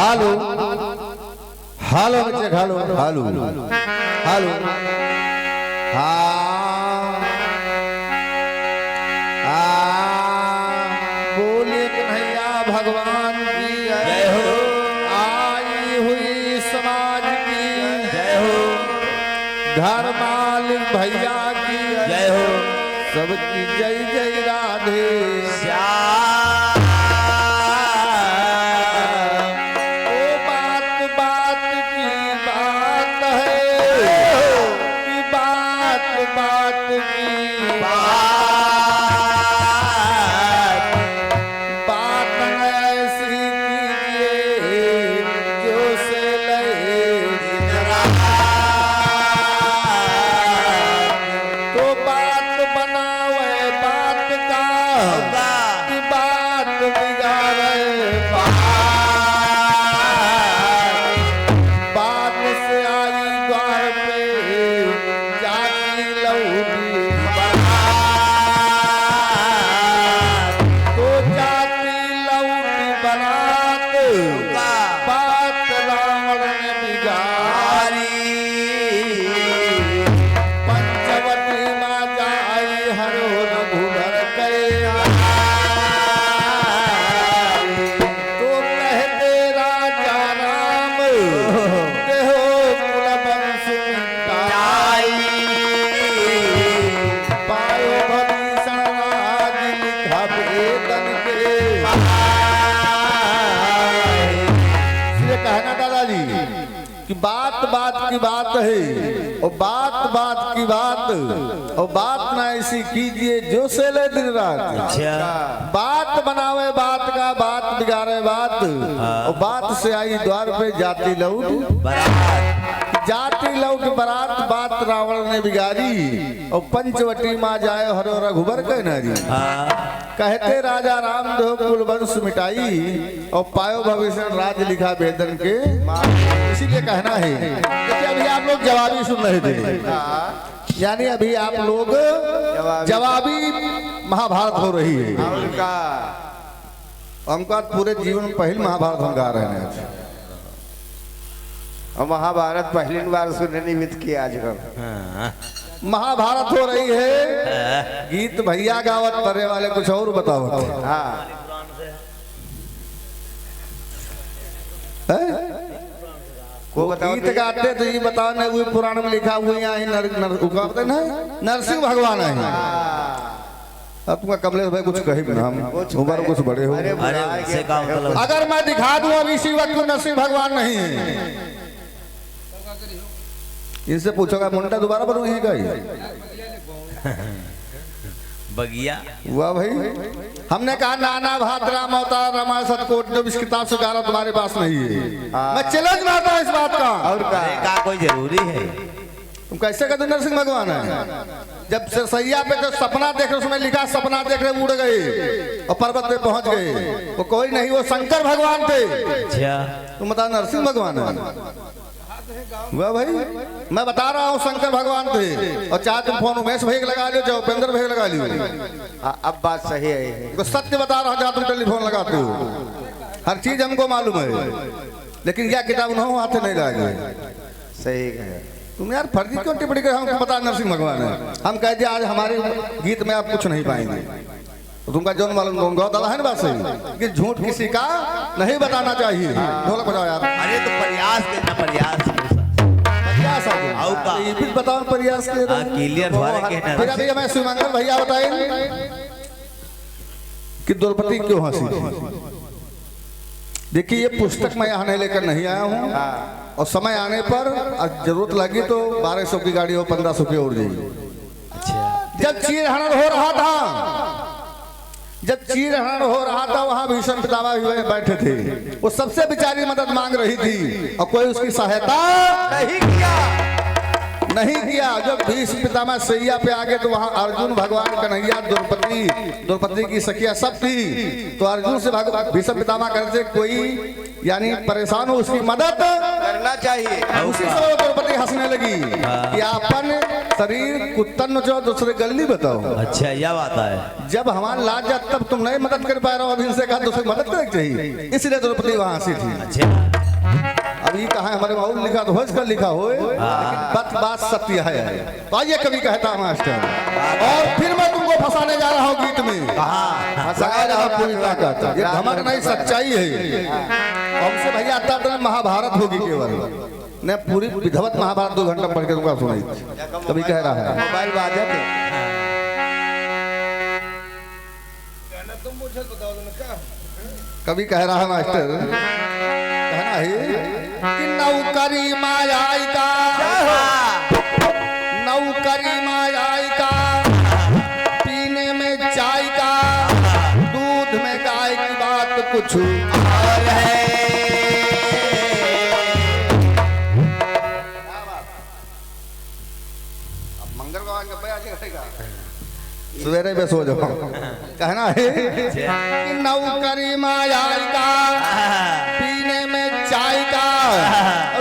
हालो हालो बच्चे हालो हालो हालो बोले कन्हैया भगवान की जय हो। आई हुई समाज की जय हो। घर मालिक भैया की जय हो। सबकी जय जय राधे श्याम। ओ बात बात की बात है कि बात बात की बात ऐसी कीजिए जो से लगे तो बात बनावे बात का कि बात बिगाड़े बात से आई द्वार पे जाती लौटी तो जाती लौटी बारात बात रावण ने बिगाड़ी पंचवटी माँ जाई हरो रघुबर कई तो कहते राजा राम के हो कुलवंश मिटाई पायो भविष्ण राज लिखा वेदन के इसलिए कहना दादाजी कि बात बात की बात है और बात बात की बात और बात ना ऐसी कीजिए जो से ले दिन रात। बात बनावे बात का बात बिगाड़े बात और बात से आई द्वार पे जाती लौट जाती लौट बारात बात रावण ने बिगाड़ी और पंचवटी माँ जाए हरो रघुबर कह नारी कहते राजा राम दो कुलवंश मिटाई और पायो भविष्य राज लिखा वेदन के इसीलिए कहना है कि अभी आप लोग जवाबी सुन रहे थे यानी अभी आप लोग जवाबी महाभारत हो रही है हमका पूरे जीवन में पहली महाभारत हम गा रहे हैं और महाभारत पहली बार सुनने निमित्त की आज महाभारत हो रही है गीत भैया गावत करे वाले कुछ और बताओ को बताओ गीत गाते तो ये बताओ ना वो पुराण में लिखा हुआ यहाँ नरसिंह भगवान है अब तुमका कमलेश भाई कुछ कही ना हम उम्र कुछ बड़े हो अगर मैं दिखा दूं अभी इसी वक्त नरसिंह भगवान नहीं है इनसे पूछोगा मुंडा दोबारा बनू यही का बगिया वाह भाई हमने कहा नाना भाद्रा मौता रमा सतकोट जो इस किताब से गारा तुम्हारे पास नहीं है मैं चैलेंज मारता हूँ इस बात का और का कोई जरूरी है तुम कैसे कहते नरसिंह भगवान है जब सरसैया पे जो सपना देख रहे उसमें लिखा सपना देख रहे उड़ गए और पर्वत पे पहुंच गए वो कोई नहीं वो शंकर भगवान थे अच्छा तुम बता नरसिंह भगवान है वाह भाई मैं बता रहा हूँ शंकर भगवान थे और चाहे तुम फोन उमेश भाई लगा लियो चाहे उपेंद्र भाई लगा लियो अब बात सही है तो सत्य बता रहा हूँ जहाँ तुम टेलीफोन लगाते हो हर चीज हमको मालूम है लेकिन यह किताब उन्होंने हाथ नहीं लगाए सही है तुम यार फर्जी क्यों टिप्पणी कर हमको पता नरसिंह भगवान है हम कह दिए आज हमारे गीत में आप कुछ नहीं पाएंगे तो तुमका जो मालूम गौ दादा है ना बात सही कि झूठ किसी का नहीं बताना चाहिए ढोलक बजाओ यार अरे तो प्रयास करना प्रयास आओ का ये भी बताओ प्रयास के क्लियर भरे के ना फिर अभी मैं सुमंगल भैया बताएं कि द्रौपदी क्यों हंसी थी देखिए ये पुस्तक मैं यहाँ लेकर नहीं आया हूँ और समय आने पर जरूरत लगी तो 1200 की गाड़ी हो 1500 की और जाएगी जब चीरहरण हो रहा था वहां भीष्म पितामह हुए बैठे थे वो सबसे बेचारी मदद मांग रही थी और कोई उसकी सहायता नहीं किया जब भीष्म पितामह सैया पे आ गए तो वहां अर्जुन भगवान कन्हैया द्रौपदी की सखिया सब थी तो अर्जुन से भीष्म पितामह कहते कोई यानी परेशान हो उसकी मदद करना चाहिए उसी समय द्रौपदी हंसने लगी कि अपन शरीर कुत्तन जो दूसरे गली बताओ अच्छा यह बात है जब हमारा लाज जात तब तुम नहीं मदद कर पा रहे हो अभी से कहा दूसरी मदद करनी चाहिए इसलिए द्रौपदी वहां हंसी थी अच्छा अभी कहा हमारे माहौल लिखा तो होश कर लिखा हो, लेकिन बात बात सत्य है। तो आइए कभी कहता मास्टर, और फिर मैं तुमको फंसाने जा रहा हूँ गीत में, फंसाया रहा पूरी ताकत। ये धमक नहीं सच्चाई है। हमसे भैया आता तो महाभारत होगी केवल ने पूरी विधवत महाभारत 2 घंटा पढ़ के तुमको सुनाई। कभी कह रहा है मोबाइल बाजा थे। कभी कह रहा है मास्टर, कहना है कि नौकरी मायाई का, नौकरी मायाई का, पीने में चाय का, दूध में गाय की बात कुछ और है। मंगल को सवेरे में सो जाओ। कहना है कि नौकरी मायाई का, पीने में चाय का,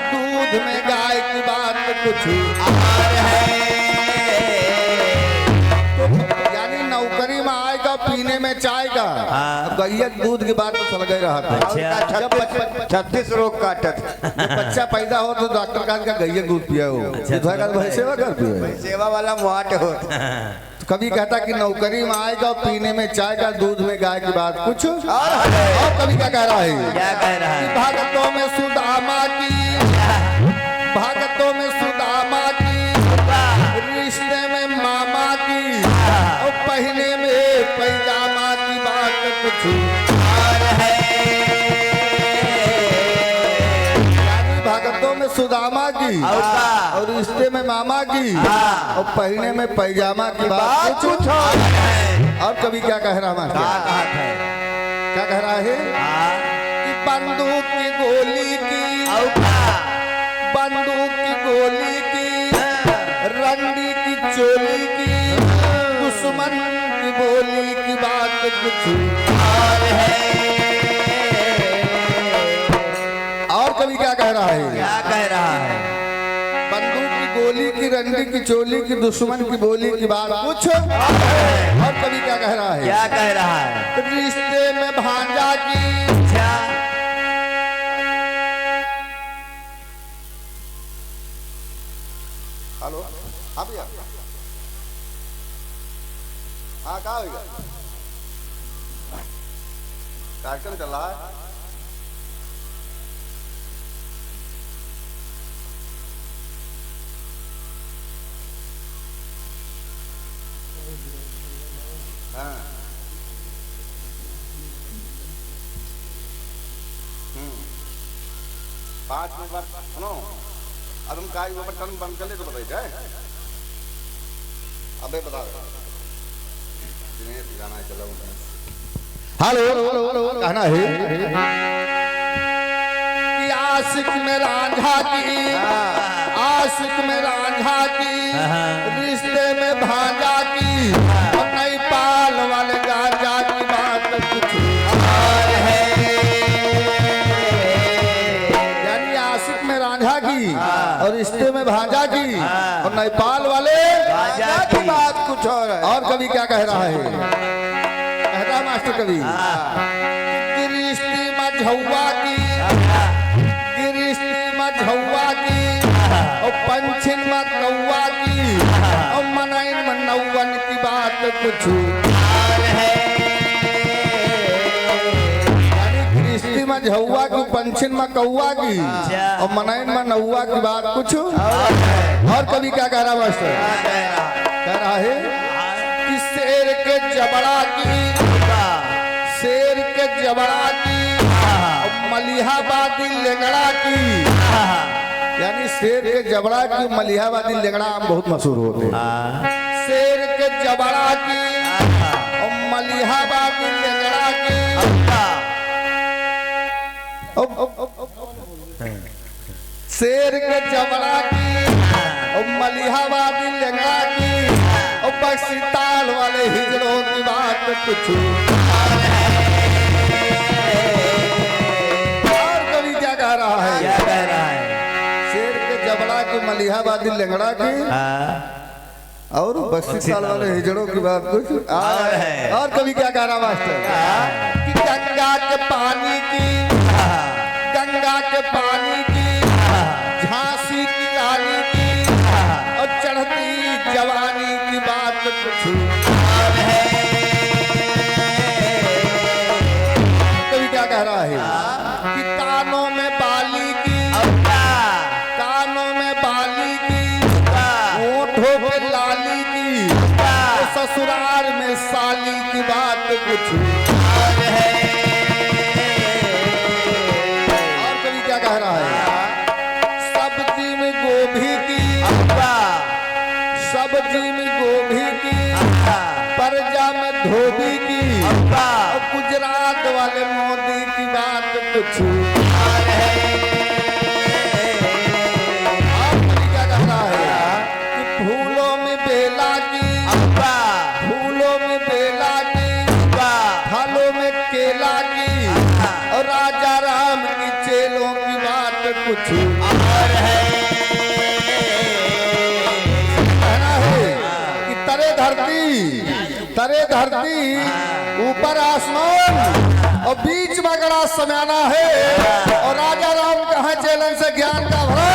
दूध में गाय की बात कुछ और है। यानी नौकरी में आएगा, पीने में चाय का, गैया दूध की बात तो चल गई रहा था। जब 36 रोग काटत, बच्चा पैदा हो तो डॉक्टर का गैया दूध पिया हो, सेवा कर पिया, सेवा वाला मुआट हो। कभी कहता कि नौकरी में आएगा, पीने में चाय का, दूध में गाय की बात कुछ और कभी क्या कह रहा है, क्या कह रहा है? भागतों में सुदामा की, भागतों में सुदामा की, रिश्ते में मामा की, और पहने में पैजामा की बात कुछ और है। यानी भागतों में सुदामा की, और रिश्ते में मामा की, और पहने में पैजामा की बात कुछ और कभी क्या कह रहा है, क्या कह रहा है कि बंदूक की गोली की, बंदूक की गोली की, रंडी की चोली की, दुश्मन की बोली की बात कुछ और है। और कभी क्या कह रहा है, क्या कह रहा है? बंदूक की गोली की, रंडी की चोली की, दुश्मन की बोली की बात कुछ और कभी क्या कह रहा है, क्या कह रहा है? रिश्ते में भांजा की, हेलो हाँ भैया, हाँ कहाँ होगा कार्यक्रम चल रहा है। हाँ 5 मिनट बाद सुनो, अब हम काय बटन बंद कर ले तो बताइए जाए। अबे बता गाना चला हेलो कहना है कि आशिक में रांझा की, आशिक में रांझा की, रिश्ते में भांजा की, और नई पाल वाले गांजा की बात कुछ और है। यानी आशिक में रांझा की, और रिश्ते में भांजा की, और नेपाल वाले गांजा की बात कुछ और है। और कभी क्या कह रहा है, कहता मास्टर कभी गिरिश्ती मझौआ की, गिरिश्ती मझौआ की, और पंछिन मकौआ की, और मनैन मनौवन की बात कुछ और है। यानी गिरिश्ती मझौआ की, पंछिन मकौआ की, और मनैन मनौआ की बात कुछ और कभी क्या कह रहा मास्टर, कह रहा है कि शेर के जबड़ा की, शेर के जबड़ा की, और मलिहाबादी लेंगड़ा की। यानी शेर के जबड़ा की, मलिहाबादी लेंगड़ा आम बहुत मशहूर होते हैं। शेर के जबड़ा की, और मलिहाबादी लेंगड़ा की, शेर के जबड़ा की, और मलिहाबादी लेंगड़ा की, और बक्सी ताल वाले हिजड़ों की बात कुछ और कभी क्या कह रहा है, क्या कह रहा है? शेर के जबड़ा की, मलिहाबादी लेंगड़ा की, और बक्सी ताल वाले हिजड़ों की बात कुछ और है। और कभी क्या कह रहा मास्टर कि गंगा के पानी की, गंगा के पानी की, सब्जी में गोभी की, परजा में धोबी की, और गुजरात वाले मोदी की बात कुछ और क्या कहता है कि फूलों में बेला की, फूलों में बेला की, फलों में केला की, और राजा राम की चेलों की बात कुछ और है। कहना है कि तरे धरती ऊपर आसमान और बीच में गड़ा समयाना है, और राजा राम कहा चेलन से ज्ञान का भ्रम।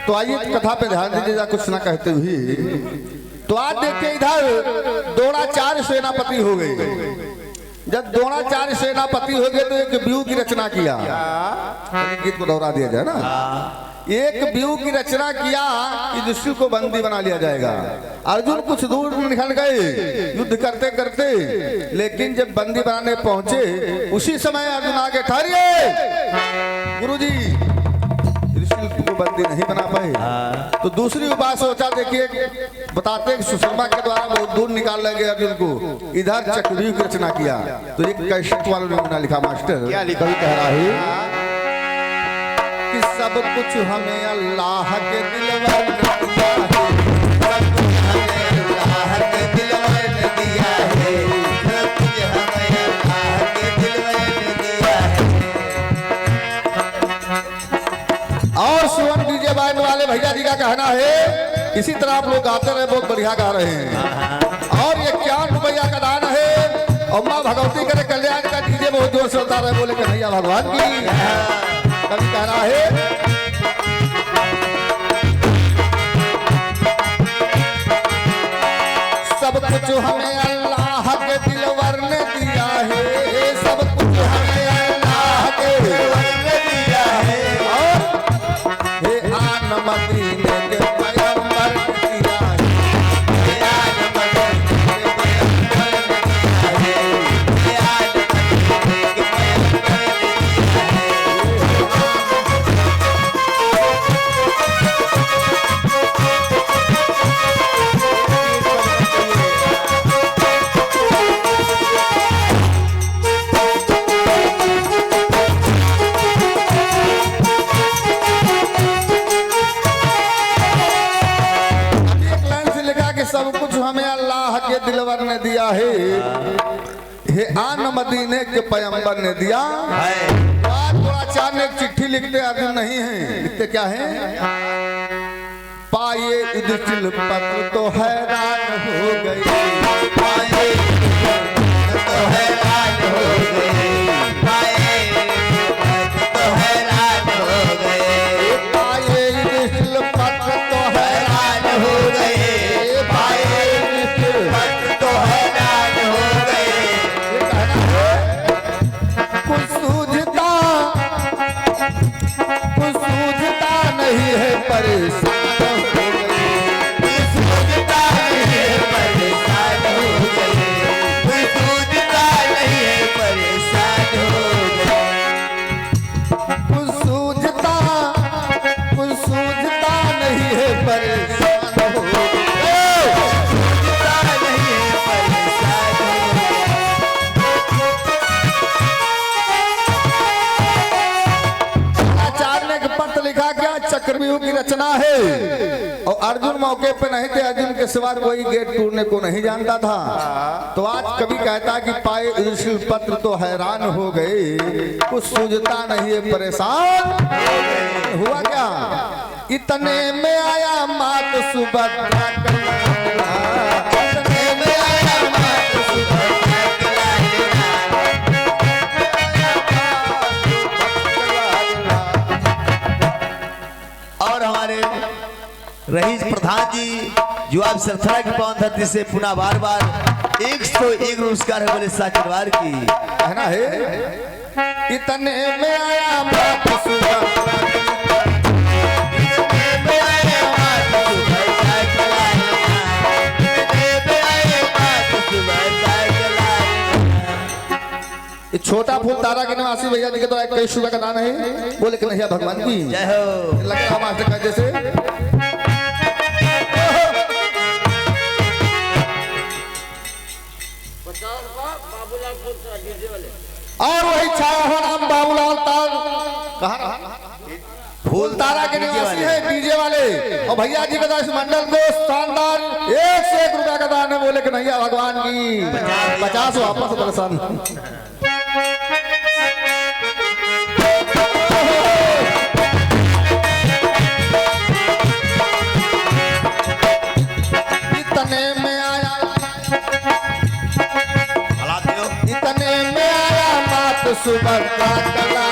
तो आइए कथा पे ध्यान दीजिएगा कुछ ना कहते हुए। तो आज देखिए इधर द्रोणाचार्य सेनापति हो गए। जब द्रोणाचार्य सेनापति हो गए तो एक व्यूह की रचना किया। गीत को दोहरा दिया जाए ना। एक व्यूह की रचना किया कि युधिष्ठिर को बंदी बना लिया जाएगा। अर्जुन कुछ दूर निकल गए युद्ध करते करते, लेकिन जब बंदी बनाने पहुंचे उसी समय अर्जुन आगे ठहरिए गुरुजी, को बंदी नहीं बना पाए। तो दूसरी उपाय सोचा। देखिए बताते हैं सुशर्मा के द्वारा बहुत दूर निकाल लगे अर्जुन को। इधर चक्रव्यूह की रचना किया। तो एक कैसेट वाले ने लिखा मास्टर क्या लिखा? कवि कह रहा है कि सब कुछ हमें अल्लाह के दिलवर ने दिया है, सब कुछ हमें अल्लाह के दिलवर ने दिया है, सब कुछ हमें अल्लाह के दिलवर ने दिया है। और सुवन डीजे बैंड वाले भैया जी का कहना है इसी तरह आप लोग गाते रहे, बहुत बढ़िया गा रहे हैं। और 51 रुपया का दान है। और माँ भगवती करे कल्याण का डीजे बहुत जोर से होता रहे, बोले कन्हैया भगवान की। कभी कहना है सब कुछ हमें अल्लाह के दिलवर ने दिया है, सब कुछ हमें अल्लाह के दिलवर ने दिया है। और हे आन मदीने के पैगंबर ने दिया है, हे आन मदीने के पैगंबर ने दिया है, हे आन मदीने के पैगंबर ने दिया है। सब कुछ हमें अल्लाह के दिलवर ने दिया है, हे आन मदीने के पैगंबर ने दिया है। द्रोणाचार्य एक चिट्ठी लिखते अर्जुन नहीं है, लिखते क्या है? पाए युधिष्ठिर पत्र तो हैरान हो गए, पाए तो हैरान हो गए, पाए तो हैरान हो गए, पाए युधिष्ठिर पत्र तो हैरान हो गए, नहीं है परेशान हो गए, सूझता नहीं है परेशान हो गए, सूझता नहीं है परेशान हो गए, सूझता नहीं है परेशान हो गए, सूझता नहीं है परेशान हो गए। आचार्य ने पत्र लिखा क्या? चक्रव्यूह की रचना है। और अर्जुन मौके पे नहीं थे, अर्जुन के सिवा कोई गेट तोड़ने को नहीं जानता था। तो आज कभी कहता कि पाए युधिष्ठिर पत्र तो हैरान हो गए, कुछ सूझता नहीं है परेशान। हुआ क्या? इतने में आया मात सुभद्रा, इतने में आया मात और हमारे रईस प्रधान जी जो आप सरथरा की पावन धरती से पुनः बार बार 101 नमस्कार है बोले साचरवार की है ना है। इतने में आया बात सुबह ये छोटा फूल तारा के निवासी भैया जी के तो कई सुबह का दान है बोले कि नहीं भगवान की जय हो। लगा मास्टर का जैसे और वही छाया हो नाम बाबूलाल तार कहा फूल तारा के निवासी है डीजे वाले और भैया जी का इस मंडल को शानदार 1 से 1 रुपया का दान है बोले कि नहीं भगवान की 50 वापस दर्शन। इतने में आया इतने में आया बात सुबह का कला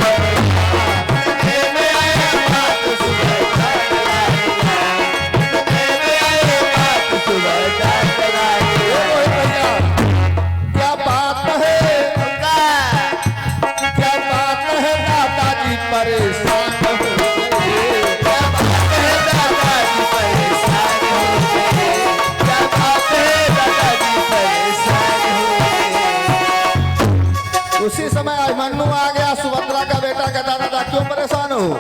उसी समय अभिमन्यु आ गया सुभद्रा का बेटा कहता दादा क्यों परेशान हो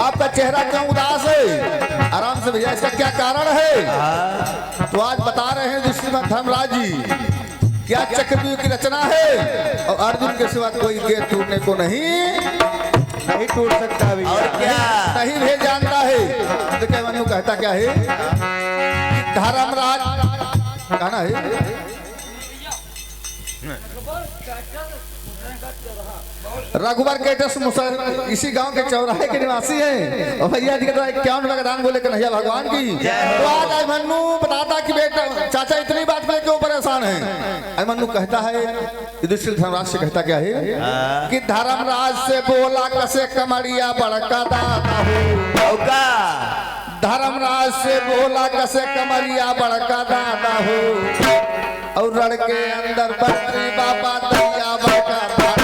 आपका चेहरा क्यों उदास है आराम से भैया इसका क्या कारण है। तो आज बता रहे हैं ऋषिमत धर्मराज जी क्या चक्रव्यूह की रचना है और अर्जुन के सिवा कोई गेट टूटने को नहीं टूट सकता भी और क्या नहीं भी जानता है। तो अभिमन्यु कहता क्या है धर्मराज कहना है रघुवर केटस मुसर इसी गांव के चौराहे के निवासी हैं और भैया जी का 51 रुपए का दान बोले कन्हैया भगवान की। तो आज अभिमन्यु बताता कि बेटा चाचा इतनी बात में क्यों परेशान है। अभिमन्यु कहता है युधिष्ठिर धर्मराज से कहता क्या है कि धर्मराज से बोला कसे कमरिया बड़का दाता हो धर्मराज से बोला कसे कमरिया बड़का दाता हो और रण के अंदर बकरी बाबा दैया बड़का दाता हो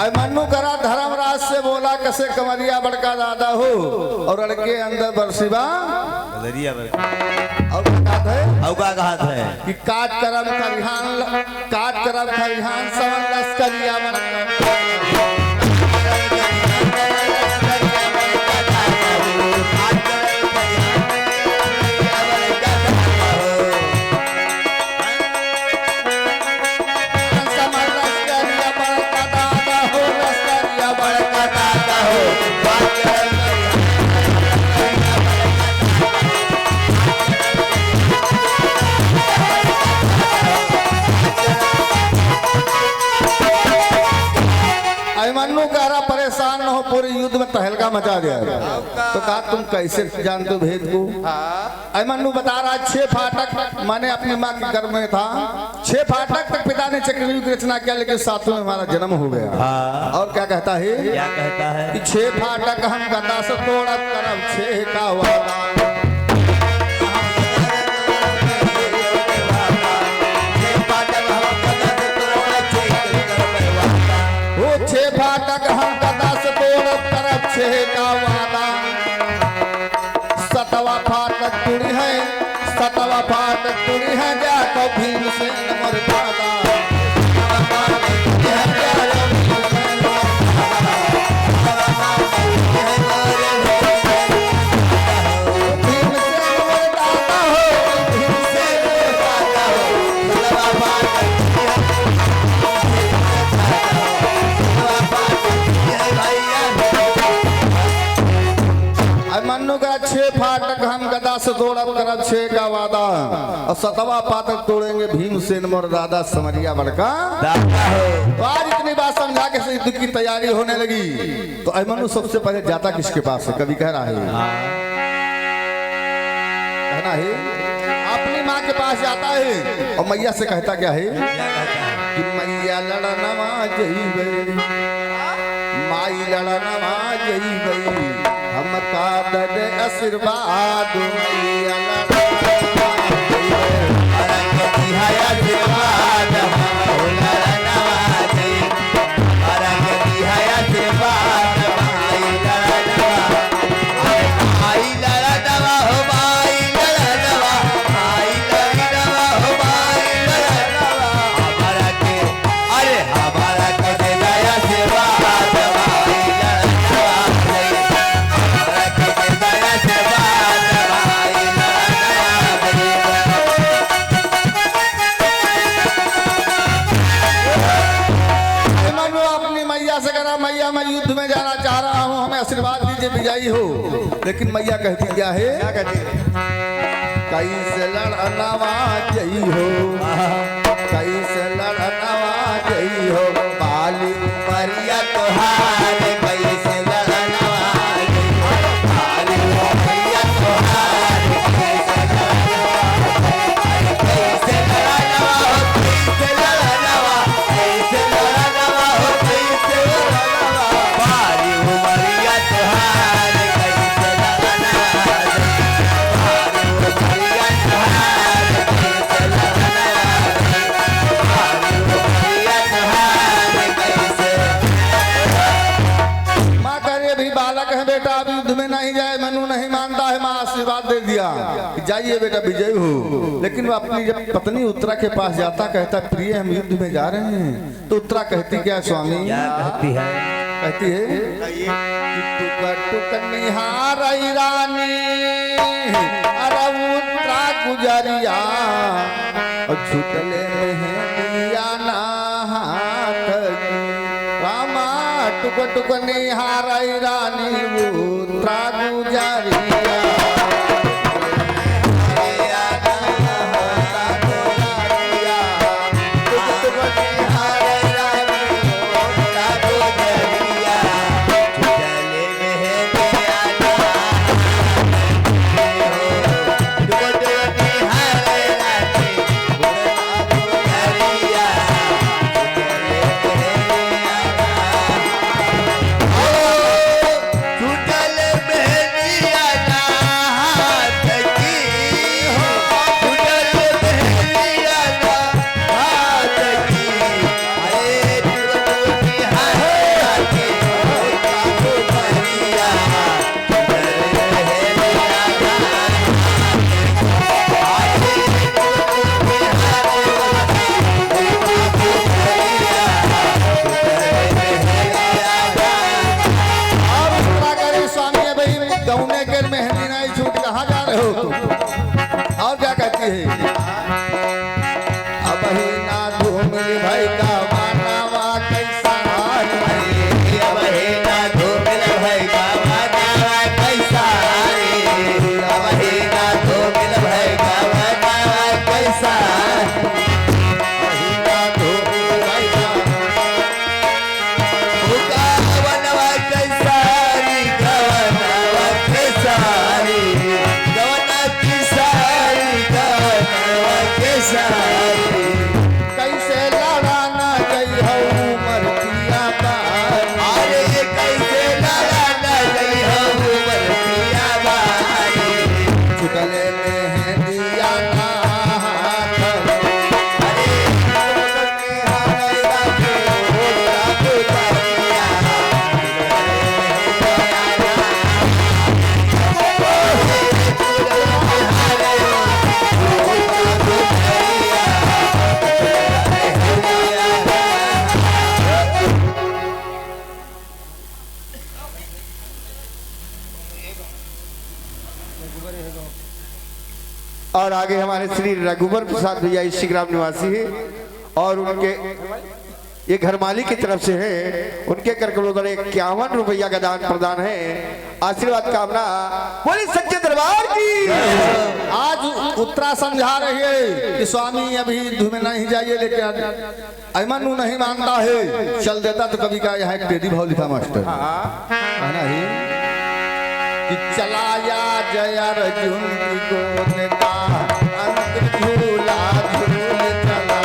अभिमन्यु करा धर्मराज से बोला कैसे कमरिया बड़का दादा हो और लड़के अंदर बरसिबा और कहा है कि काट करम खरिहान सवन लस्करिया अभिमन्यु कह रहा परेशान न हो पूरे युद्ध में तहलका मचा दिया। तो कहा तुम कैसे जानते हो भेद को। अभिमन्यु बता रहा 6 फाटक मैंने अपनी माँ के गर्भ में था 6 फाटक तक पिता ने चक्रव्यूह की रचना किया लेकिन 7वें में हमारा जन्म हो गया। और क्या कहता है कि 6 फाटक हम गदा से तोड़ब करब 6 का वादा फाटक हम गदा से तोड़ब करब 6 का वादा 7वां फाटक टूटी है 7वां फाटक टूटी है जाको भीम से मर पादा अभिमन्यु का 6 फाटक हम गदा से तोड़ा करब छे का वादा और सतवा पातक तोड़ेंगे भीमसेन मोर दादा समरिया बड़का दादा हो। तो आज इतनी बात समझा के से युद्ध की तैयारी होने लगी तो अभिमन्यु सबसे पहले जाता किसके पास है? कभी कह रहा है कहना है अपनी माँ के पास जाता है और मैया से कहता क्या है कि मैया लड़नवा जइबे माई लड़नवा जइबे हम का दद आशीर्वाद मैया लड़नवा जइबे युद्ध में जाना चाह रहा हूँ, हमें आशीर्वाद दीजिए विजयी हो। लेकिन मैया कहती क्या है? क्या कहती है? कैसे लड़नवा जई हो, कैसे लड़नवा जई हो, बाली उमरिया तोहार कैसे लड़नवा जई हो, बाली उमरिया तोहार कैसे लड़नवा, कैसे लड़नवा हो, कैसे लड़नवा, कैसे लड़नवा हो, कैसे लड़नवा, बाली उमरिया तोहार कैसे लड़नवा जई बेटा अभी युद्ध में नहीं जाए, मनु नहीं मानता है। माँ आशीर्वाद दे दिया कि जाइए बेटा विजयी हो। लेकिन वो अपनी जब पत्नी उत्तरा के पास जाता कहता प्रिय हम युद्ध में जा रहे हैं। तो उत्तरा कहती क्या स्वामी? क्या कहती है? कहती है कि टुक टुक निहारई रानी अरे उत्तरा गुजरिया और छुटले मेहंदिया ना हाथ की, रामा टुक टुक निहारई रानी उत्तरा गुजरिया। और क्या कहती है? अब ही ना धूमिल भाई का मानवा कैसा रे, अब ही ना धूमिल भाई का मानवा कैसा रे, अब ही ना धूमिल भाई का मानवा कैसा, अब ही ना धूमिल भाई का गवनवा कैसा रे, गवनवा कैसा रे, कैसे लड़ाना गई हो मरतिया बार, अरे कैसे लड़ाना गई हो मरतिया बार, छुटले मेहंदिया ना हाथ, अरे और आगे हमारे श्री रघुवर प्रसाद भैया इसी ग्राम निवासी है और उनके ये घर मालिक की तरफ से है, उनके कर करोड़ 51 रुपया का दान प्रदान है। आशीर्वाद कामना बोले सच्चे दरबार की। आज उत्तरा समझा रही है कि स्वामी अभी धूमे नहीं जाइए, लेकिन अमनु नहीं मानता है, चल देता तो कभी का यहाँ एक टेडी भाव लिखा मास्टर है ना ही कि चलाया जय अर्जुन की गोद का अंत झूला झूल चला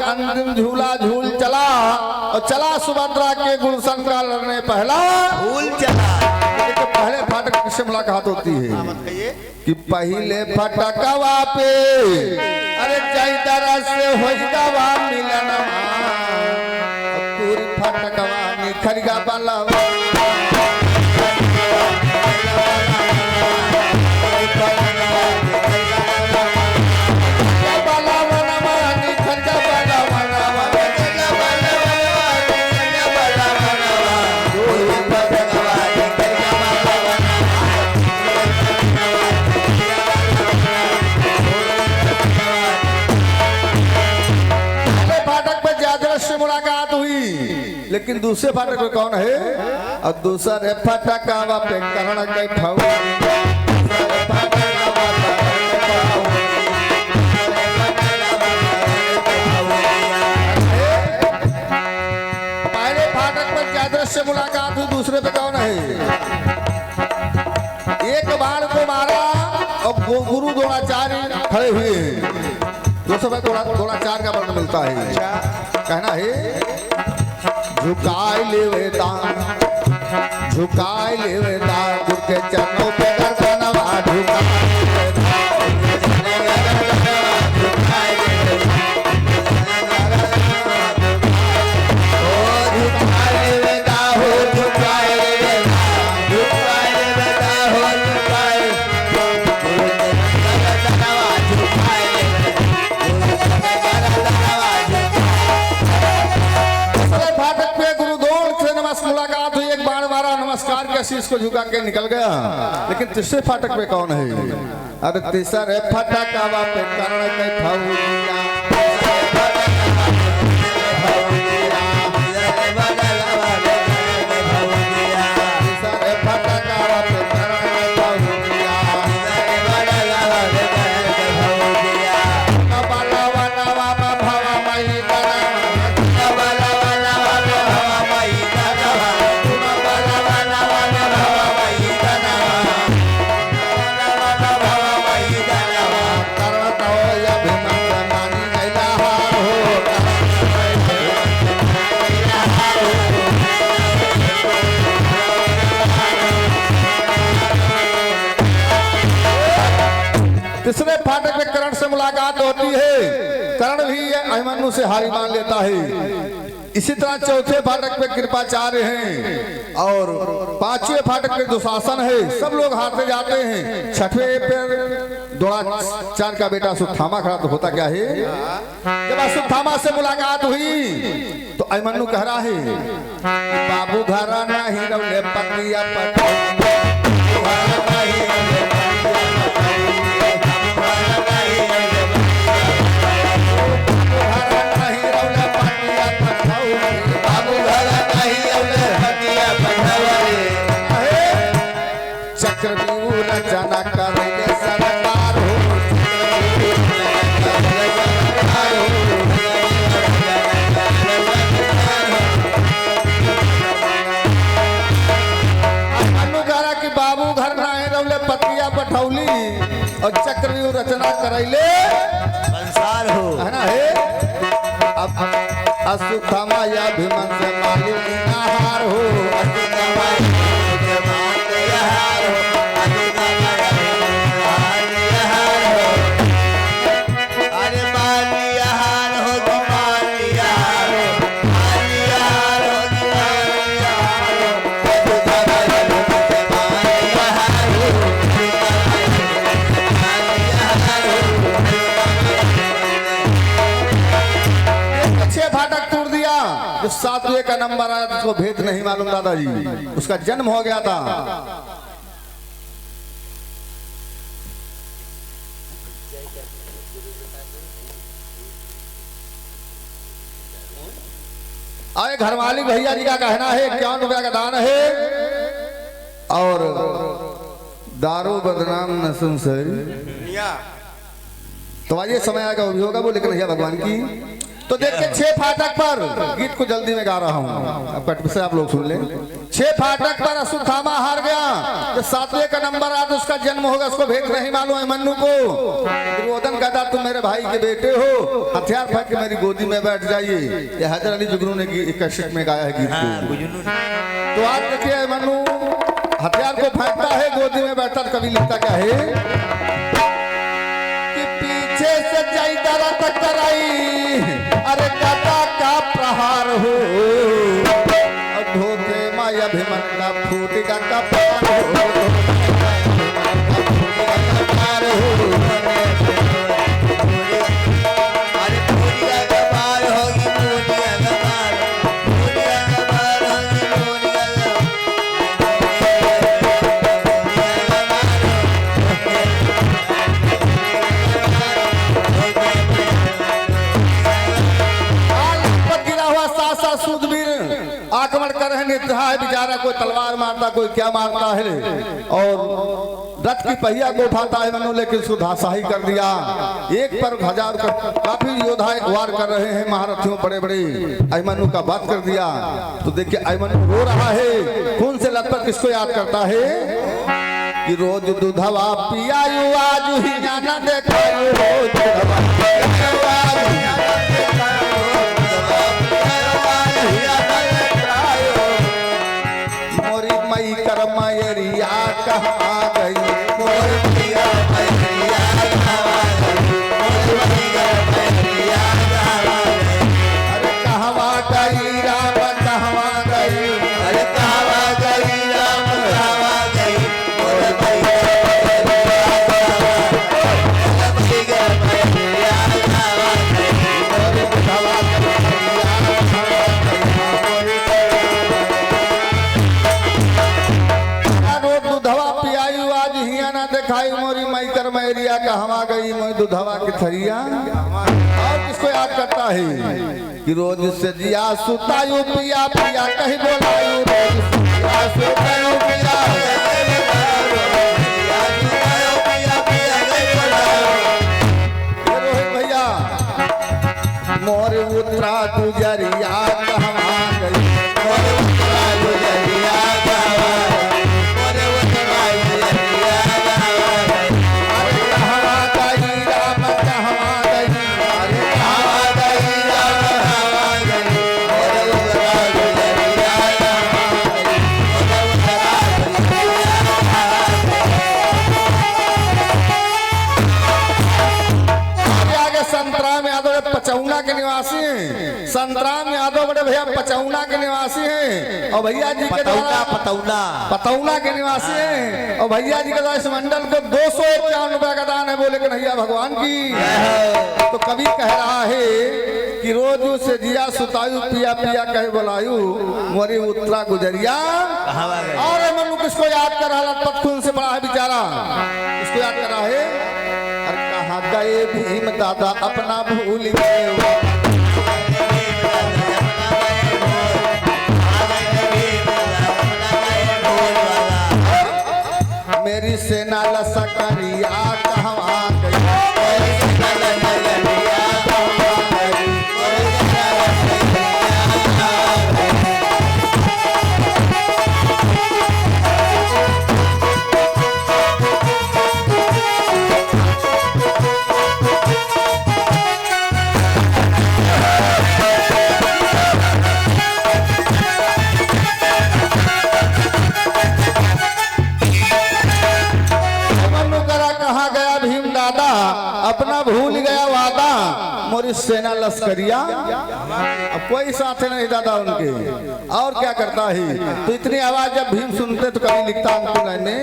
अंतिम झूला झूल चला और चला सुभद्रा के गुलशन का लड़ने पहला भूल चला। तो पहले फाटक से मुलाकात होती है कि पहले फटकवा पे अरे जय दरस से होइदावा मिलन पूरी फटकवा निखरगा बलवा मुलाकात हुई, लेकिन दूसरे फाटक पे कौन है और दूसरे फाटक पे करण के भाव पहले फाटक पर क्या से मुलाकात हुई, दूसरे पे कौन है? एक बाण को मारा और गुरु द्रोणाचार्य खड़े हुए हैं, दूसरे पे द्रोणाचार्य का वर्ण मिलता है। कहना है झुकाए ले वेदान झुकाए ले वेदान गुरु के चरणों पे गर्दनवा झुकाए शीश को झुका के निकल गया, लेकिन तीसरे फाटक पे कौन है? अरे तीसरे फाटक पे करण के भौजिया तीसरे फाटक में करण से मुलाकात होती है, करण भी अभिमन्यु से हारी मान लेता है। इसी तरह चौथे फाटक पे कृपाचार्य हैं और पांचवें फाटक पे दुशासन है, सब लोग हारते जाते हैं। छठवें पे द्रोणाचार्य का बेटा सुत्थामा खड़ा, तो होता क्या है? जब सुत्थामा से मुलाकात हुई तो अभिमन्यु कह रहा है बाबू घर नहीं रौले पतिया पति चक्रव्यूह रचना करेंगे सरकार हो अनुगारा की बाबू घर ना है रौले पतिया पठौली और चक्रव्यूह रचना करैले संसार हो है ना है। अब असुथमा या भीमन से मालूम नहार हो, असुथमा या हार हो, असुथमा या हार हो, अरे मानिया हार हो कि मानिया हार हो, मानिया हार हो कि मानिया हार हो, असुथमा या मानिया हार हो, मानिया हार हो। छह फाटक तोड़ दिया। जो 7वें का नंबर आया तो उसको भेद नहीं मालूम दादाजी, उसका जन्म हो गया था। आए घर मालिक भैया जी का कहना है 51 रुपया का दान है और दारू बदनाम न सुन सही। तो आइए समय आएगा वो भी होगा, वो लेकिन भैया भगवान की। तो देखिए 6 फाटक पर गीत को जल्दी में गा रहा हूँ, अब कट से आप लोग सुन लें। 6 फाटक पर असुथामा हार गया। जो 7वें का नंबर आया तो उसका जन्म होगा, उसको भेद नहीं मालूम है मन्नू को। दुर्योधन कहता तुम मेरे भाई के बेटे हो, हथियार फेंक के मेरी गोदी में बैठ जाइए। ये हैदर अली जुगनू ने कैसेट में गाया है गीत को। तो आज देखिए मन्नू हथियार को फेंकता है, गोदी में बैठता, तो कभी लिखता क्या है कि पीछे से जाई दरा तक कराई, अरे काटा का प्रहार हो, और धोखे माया अभिमन्यु फूटेगा का प्रहार हो, अरे पूरिया का पार होगी, पूरिया का पार, पूरिया का पार होगी, पूरिया का गिरा हुआ सासा सूदबीर आक्रमण कर रहे निद्रा है बेचारा, कोई तलवार मारता कोई क्या मारता है, और रथ की पहिया को उठाता है मनु, लेकिन उसको धासाही कर दिया। एक पर 1000 का काफी योद्धा वार कर रहे हैं, महारथियों बड़े बड़े, अभिमन्यु का बात कर दिया। तो देखिए अभिमन्यु रो रहा है, खून से लथपथ किसको याद करता है कि रोज दूधवा पियायु आज ही ना देखायु, रोज दूधवा पियायु आज ही ना देखायु, मोरी मई कर मयरिया कहाँ गई, मोरी मैया मयरिया कहाँ गई, मोरी मैया मयरिया कहाँ गई, अरे कहवा गई राम कहवा गई, अरे कहवा गई राम कहवा गई, मोर मैया मैया कहवा गई, मोरी बुढ़वा दूधवा पियायु आज हिया ना देखाई, मोरी मई कर मैरिया कहवा गई, मोरी दूधवा की थरिया। और किसको याद करता है कि रोज से जिया सुतायु पिया पिया कहीं बोलायु, रोज से जिया सुतायु पिया रोहित भैया मोर उतरा गुजरिया कहवा गई, मोर उतरा गुजरिया कहवा गई, मोर उतरा गुजरिया कहवा गई, अरे कहवा गई राम कहवा गई, अरे कहवा गई राम कहवा गई, मोर उतरा गुजरिया कहवा गई, मोर उतरा गुजरिया कहवा गई। आगे संतराम यादव पचौना के निवासी हैं, संतराम यादव बड़े भैया पचौना के निवासी हैं, और भैया जी के द्वारा पतौना के निवासी हैं, और भैया जी के द्वारा इस मंडल को 251 रुपया का दान है, बोले कन्हैया भगवान की। तो कवि कह रहा है कि रोज से जिया सुतायु पिया पिया कहे बोलायु, मोरी उतरा गुजरिया। और मनु किसको याद कर रहा, लथपथ खून से बड़ा है बेचारा, इसको याद कर रहा है, और कहाँ गए भीम दादा अपना भूल गए, मेरी सेना लसकरिया कहवा गई, मेरी सेना लसकरिया कहवा गई, मेरी सेना लसकरिया कहवा गई। दादा अपना भूल गया वादा, मोरी सेना लश्करिया। अब कोई साथ नहीं दादा उनके, और क्या करता है। तो इतनी आवाज जब भीम सुनते तो कभी लिखता उनको मैंने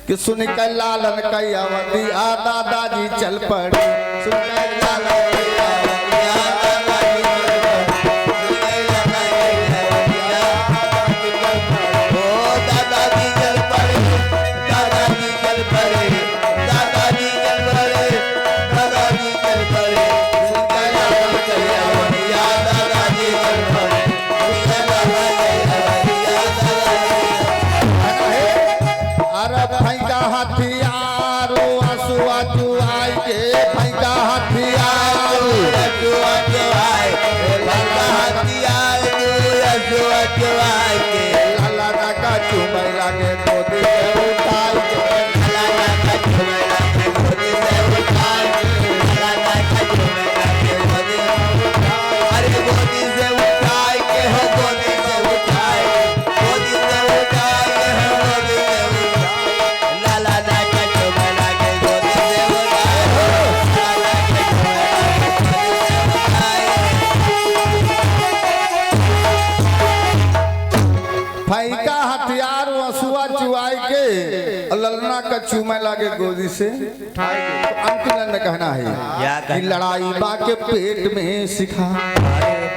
कि सुन कर लालन कई अवधि आ दादाजी चल पड़े, सुन कर लालन कई अवधि आ दादाजी चल पड़े, दादाजी चल पड़े, दादाजी चल पड़े, दादाजी चल पड़े, सुन कर लालन कई अवधि आ दादाजी चल पड़े, सुन कर लालन कई अवधि आ दादाजी। अरे फैका हथियारो हसुआ चुआई के, फैका हथियारो हसुआ चुआई, फैका हथियार हसुआ चुआई के, लाला का चुमै लागे गोदी से उठाई के, लाला का चुमै लागे गोदी से उठाई के, लाला का चुमै लागे गोदी से उठाई, अरे गोदी से उठाई के हो, गोदी से उठाई, गोदी से उठाई के हो, गोदी से उठाई, लाला का चुमै लागे गोदी से उठाई हो, लाला का चुमै लागे फैका हथियार हसुआ चुआई के और ललना का चूमे लागे गोदी से। तो अंकिलन ने कहना क्या है कि लड़ाई बा के पेट में सिखा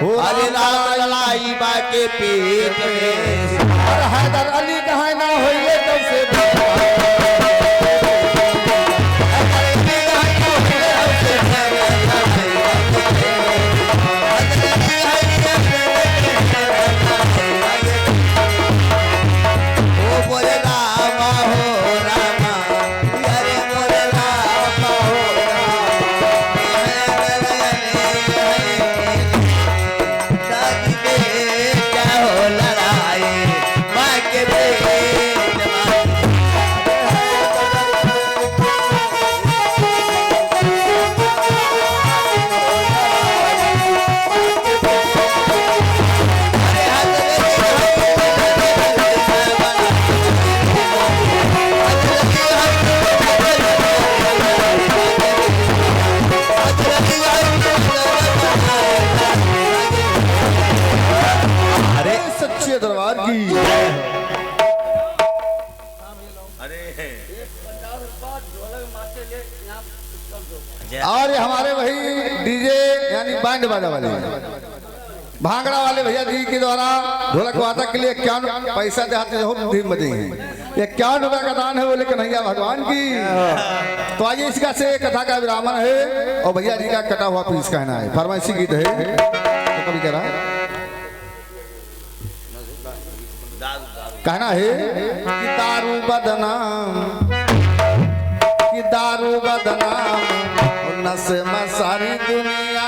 हो, अरे लड़ाई बाके पेट में, और हैदर अली कहा ना होइए तो से ओ बोले रामा हो रामा, अरे बोले रामा हो दादी बेटा हो लड़ाई माँ के पेट में। अरे सच्चे दरबार की। और ये हमारे वही डीजे यानी बैंड बाजा वाले भांगड़ा वाले भैया जी के द्वारा ढोलक वादक के लिए 51 पैसा देहाते हो धीम बजे हैं। ये 51 रुपए का दान है बोले कन्हैया भगवान की। तो आइए इसका से कथा का विरामन है और भैया जी का कटा हुआ पीस कहना है, फरमाइशी गीत है तो कभी करा कहना है कि दारू बदनाम, कि दारू बदनाम और नशे में सारी दुनिया,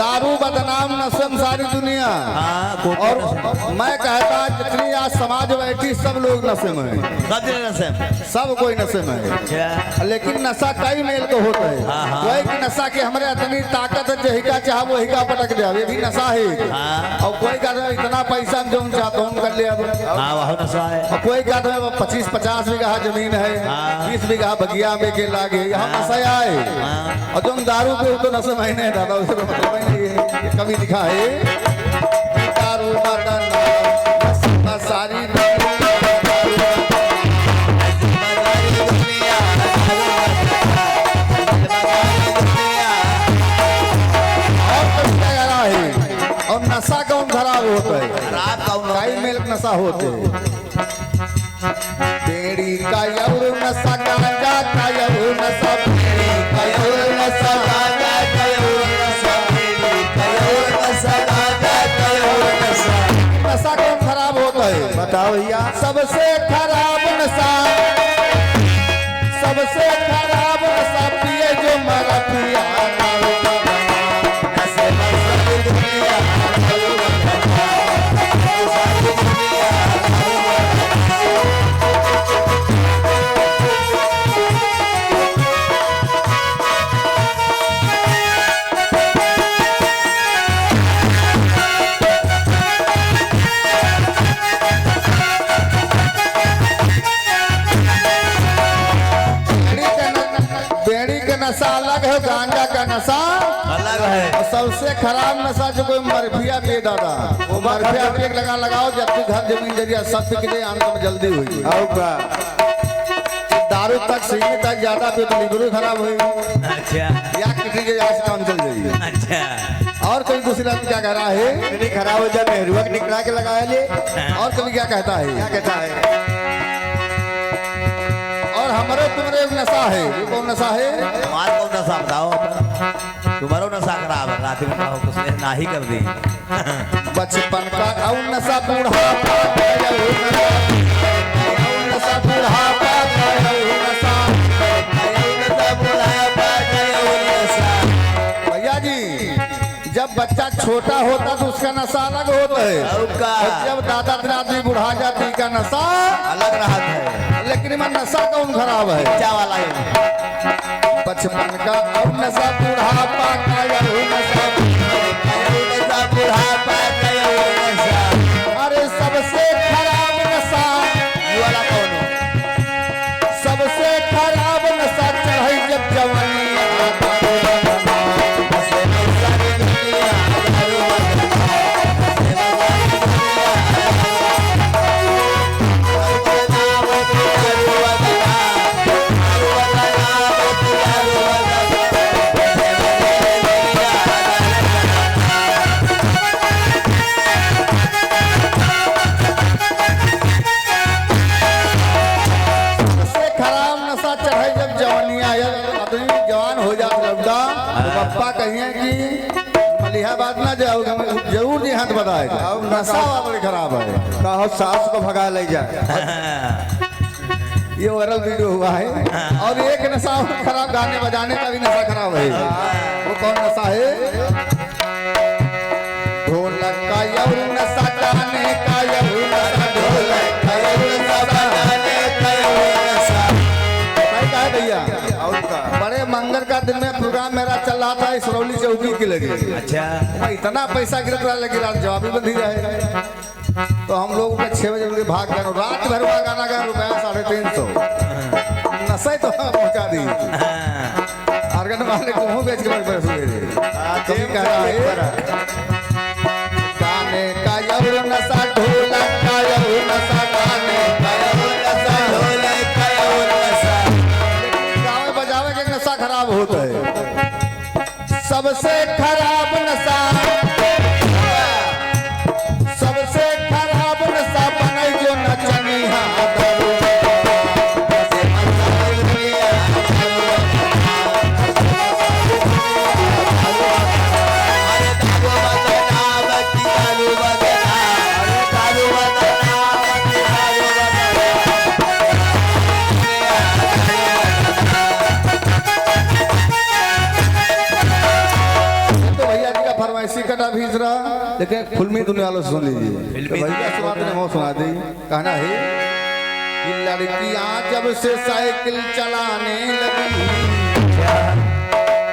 दारू बदनाम नशम सारी दुनिया। और मैं कहता जितनी आज समाज बैठी सब लोग नशे में है, सब कोई नशे में है, लेकिन नशा कई मेल को होता है। कोई की नशा के हमारे इतनी ताकत है जही का चाह वही का पटक दे, ये भी नशा है। और कोई का इतना पैसा जो चाहता हूँ कर लिया, और कोई का 25-50 बीघा जमीन है, 20 बीघा बगिया में के लागे, यहाँ नशा आए। और तुम दारू पे तो नशे महीने है दादा, उसे मतलब नहीं है। कभी लिखा है दारू बदनाम सारी और नशा कौन खराब होता है, कई मिल्क नशा होते हैं। बेड़ी का यौर नशा, गांजा का यौर नशा, बेड़ी का यौर नशा, गांजा का यौर नशा, बेड़ी का यौर नशा, गांजा का यौर नशा। नशा कौन खराब होता है बताओ भैया। सबसे खराब नशा, सबसे खराब नशा अलग है, गांजा का नशा अलग है। और सबसे खराब नशा जो कोई मरफिया पे दादा, वो मरफिया पे एक लगाओ जब तक घर जमीन जरिया सब पिक जाए, अंत में जल्दी हुई। आओ का दारू तक सीमित तक ज्यादा पे तो लिवर खराब हुई अच्छा या किडनी के जांच काम चल जाइए। अच्छा और कोई दूसरा क्या कह रहा है, किडनी खराब हो जाए मेहरुआ निकला के लगाया ले। और कभी क्या कहता है, क्या कहता है? और हमारे तुम्हारे एक नशा है, वो कौन नशा है? तुम्हारा कौन नशा बताओ? तुम्हारा नशा खराब है, रात में कहो कुछ ना ही कर दी। बचपन का और नशा बुढ़ापा का और नशा बुढ़ापा का और नशा। भैया जी जब बच्चा छोटा होता तो उसका नशा अलग होता है, और जब दादा दिन आदमी बुढ़ा जाती का नशा अलग रहा है, लेकिन मैं नशा कौन खराब है? क्या वाला है? बचपन का और नशा बुढ़ापा का और नशा। बुढ़ापा का नशा। अरे सबसे खराब नशा ये वाला कौन हो? सबसे खराब नशा चढ़ाई जब जवानी पप्पा कहिए कि मलिहाबाद ना जाओ, जरूर जी हाथ बताएगा। नशा बड़ी खराब है, कहो सास को भगा ले जाए। ये वायरल वीडियो हुआ है। और एक नशा खराब, गाने बजाने का भी नशा खराब है। वो कौन नशा है? ढोलक का यौर नशा, गाने का यौर नशा, ढोलक का यौर नशा, गाने का यौर नशा। सही कहा भैया। बड़े मंगल का दिन में प्रोग्राम मेरा चल रहा था इसरौली चौकी की लगी। अच्छा मैं इतना पैसा गिरत रहा लेकिन रात जवाब ही बंद ही जाएगा। तो हम लोग 6 बजे उनके भाग गए, रात भर हुआ गाना गया, रुपया 350 नशे तो पहुंचा दी। आर्गन वाले को मुंह बेच के पैसे दे कह रहा है गाने का यौर नशा, ढोलक का यौर नशा, गाने का यौर नशा, ढोलक का यौर नशा। गाँव में बजावे के नशा खराब होता है। सबसे खराब नशा, सबसे खराब नशा बने जो नचनिया दारू। फरमाइशी कटा भीज रहा, लेकिन फिल्मी दुनिया वालों सुन लीजिए। तो भैया सुना ने वो सुना दी। कहना है कि लड़कियां जब से साइकिल चलाने लगी,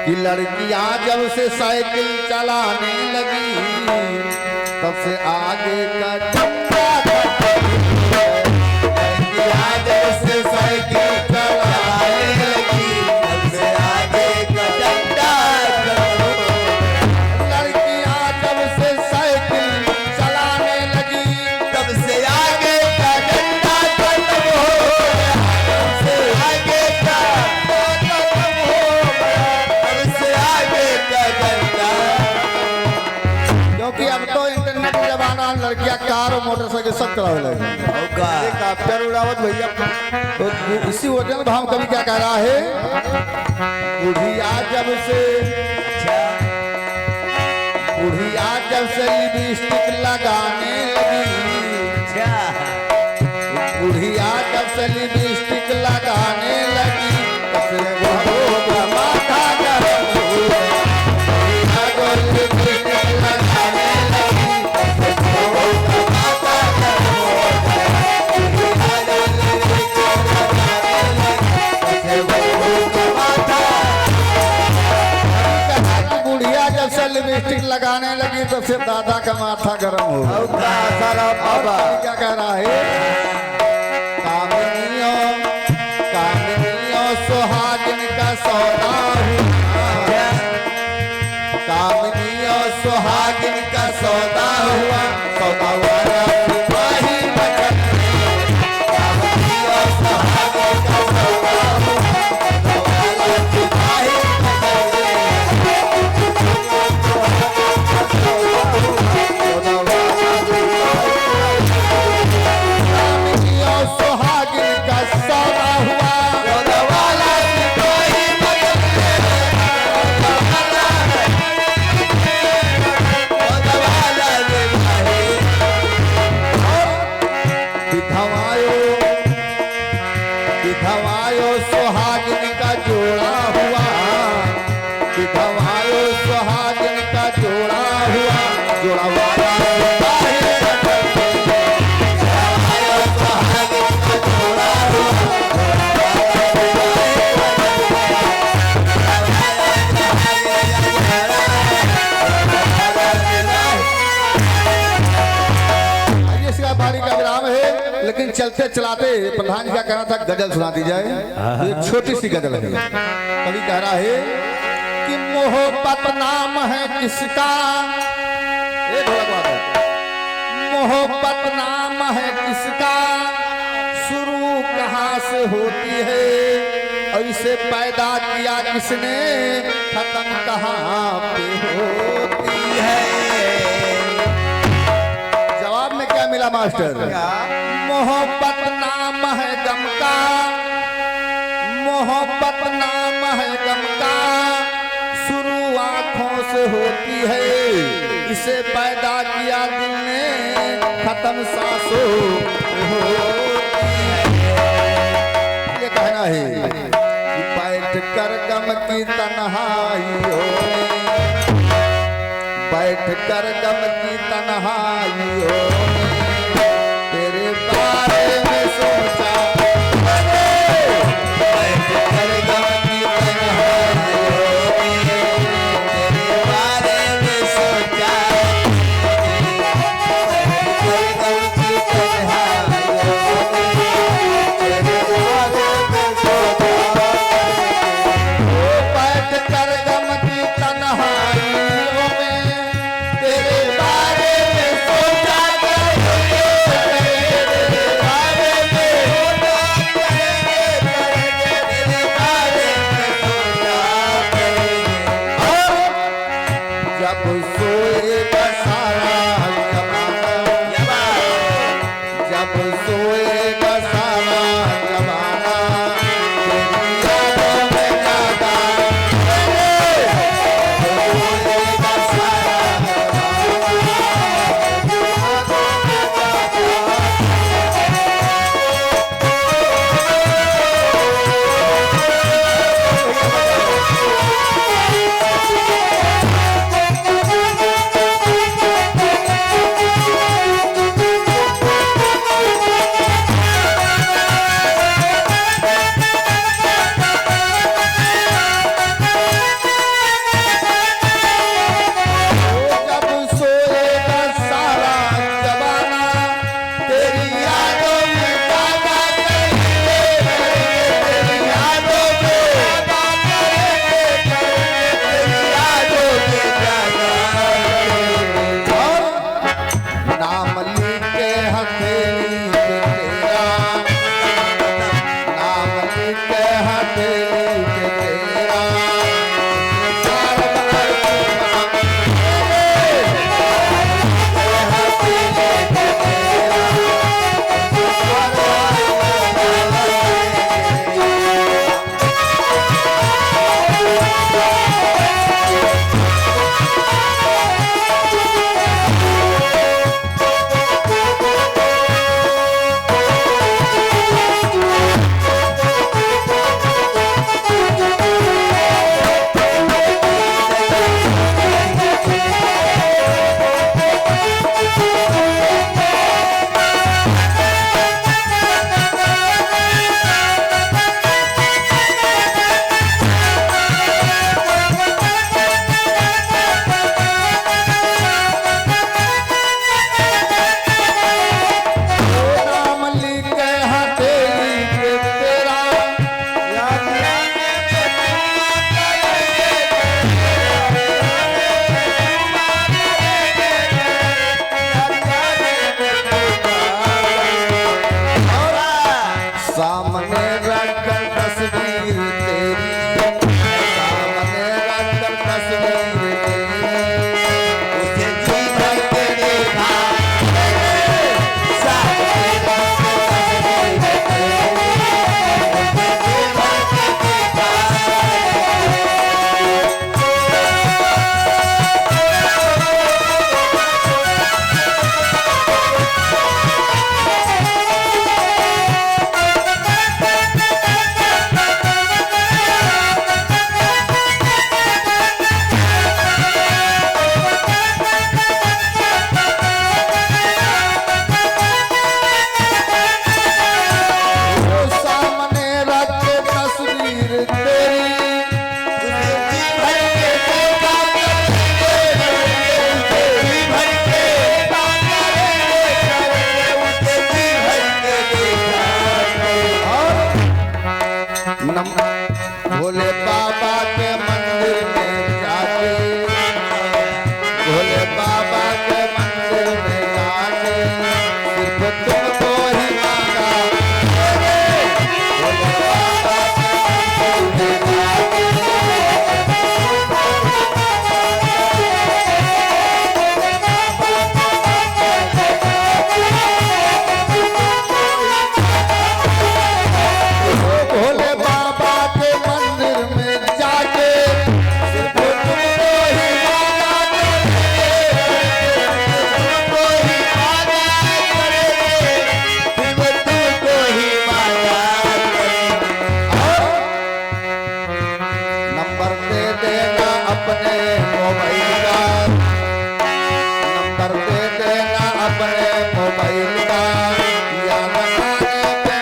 कि लड़कियां जब से साइकिल चलाने लगी, तब से आगे का डंडा लड़कियां जब से साइकिल चलाने लगी, तब से आगे का डंडा लड़कियां कार और मोटरसाइकिल सब चलाने लगी। हेलीकॉप्टर उड़ावत भैया। तो इसी वजह में हम कभी क्या कह रहा है, बुढ़िया जब से, बुढ़िया जब से लिपस्टिक लगाने लगी, बुढ़िया जब से लिपस्टिक लगाने लगी, तब से वो माथा गरम हो गया। लिपस्टिक लगाने लगी, बुढ़िया जब से लिपस्टिक लगाने लगी तो फिर दादा का माथा गर्म हो गया। क्या कह रहा है, कामिनियों कामिनियों सुहागिन का सौदा चलते चलाते प्रधान जी का कहना था गजल सुना दी जाए। तो एक छोटी सी गजल है, कवि कह रहा है कि मोहब्बत नाम है किसका, ये ढोलक बात है, मोहब्बत नाम है किसका, शुरू कहाँ से होती है, ऐसे पैदा किया किसने, खत्म कहाँ पे होती है। जवाब में क्या मिला मास्टर, मोहब्बत नाम है गम का, मोहब्बत नाम है गम का, शुरू आंखों से होती है, इसे पैदा किया दिल ने, खत्म सांसों होती है। ये कहना है कि बैठ कर गम की तन्हाइयों में, बैठ कर गम की तन्हाइयों में, तेरे बारे में सोचा, बैठ कर गम की तन्हाइयों में, तेरे बारे में सोचा, बैठ कर गम की तन्हाइयों में, तेरे बारे में सोचा, बैठ कर गम की तन्हाइयों में, तेरे बारे में सोचा करेंगे, तेरे बारे में सोचा करेंगे, तेरे बारे में सोचा करेंगे। और जब सोएगा सारा जमाना, जब सोएगा सारा जमाना, तेरी यादों में जागा करेंगे, सोएगा सारा जमाना। बाबा के मंदिर में जाके, भोले बाबा के मंदिर में जाके सिर्फ तुमको ही मांगा। भोले बाबा के मंदिर में जाके भोले बाबा के मंदिर में जाके सिर्फ तुमको ही मांगा तुमको ही मांगा करेंगे, सिर्फ तुमको ही मांगा करेंगे। नंबर दे देना अपने मोबाइल का, नंबर दे देना अपने मोबाइल का, याद आने पे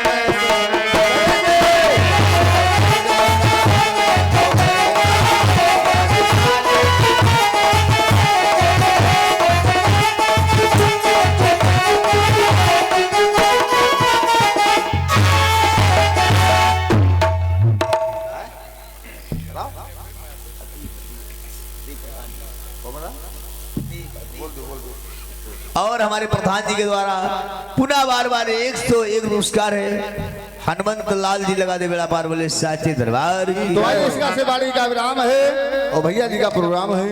और हमारे प्रधान जी के द्वारा पुनः बार बार 101 पुरस्कार है। हनुमंत लाल जी लगा दे बेड़ा पार बोले साचे दरबार की। तो आज इसका से बाड़ी का विराम है और भैया जी का प्रोग्राम है,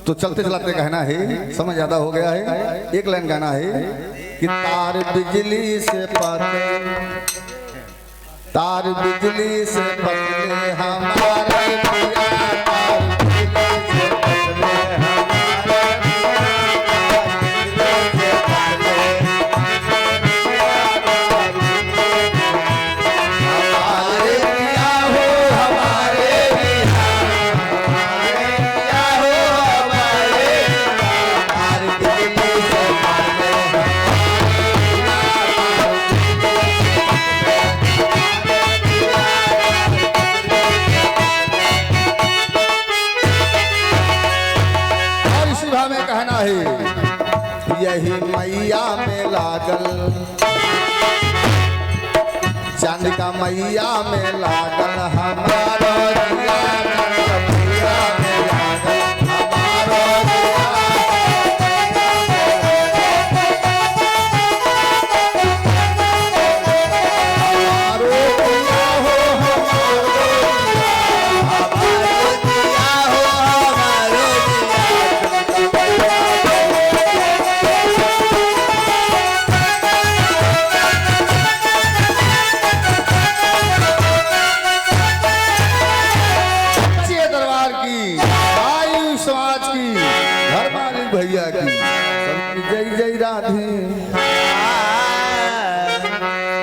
तो चलते चलाते कहना है, समय ज्यादा हो गया है। एक लाइन गाना है कि तार बिजली से पतले, तार बिजली से पतले हमारे पिया, तार बिजली से पतले हमारे पिया हो, हमारे पिया, हमारे पिया हो, हमारे पिया, तार बिजली से पतले और इसी भाव में कहना है, यही मैया में लागल, चांद का मैया में लागल हमारो जिया, मैया में लागल हमारो जिया। हमारो जिया हो, हमारो हमारो दिया हो, हमारो सच्चे दरबार की, वायु समाज की, घर मालिक भैया की, सबकी जय जय राधे। दिया।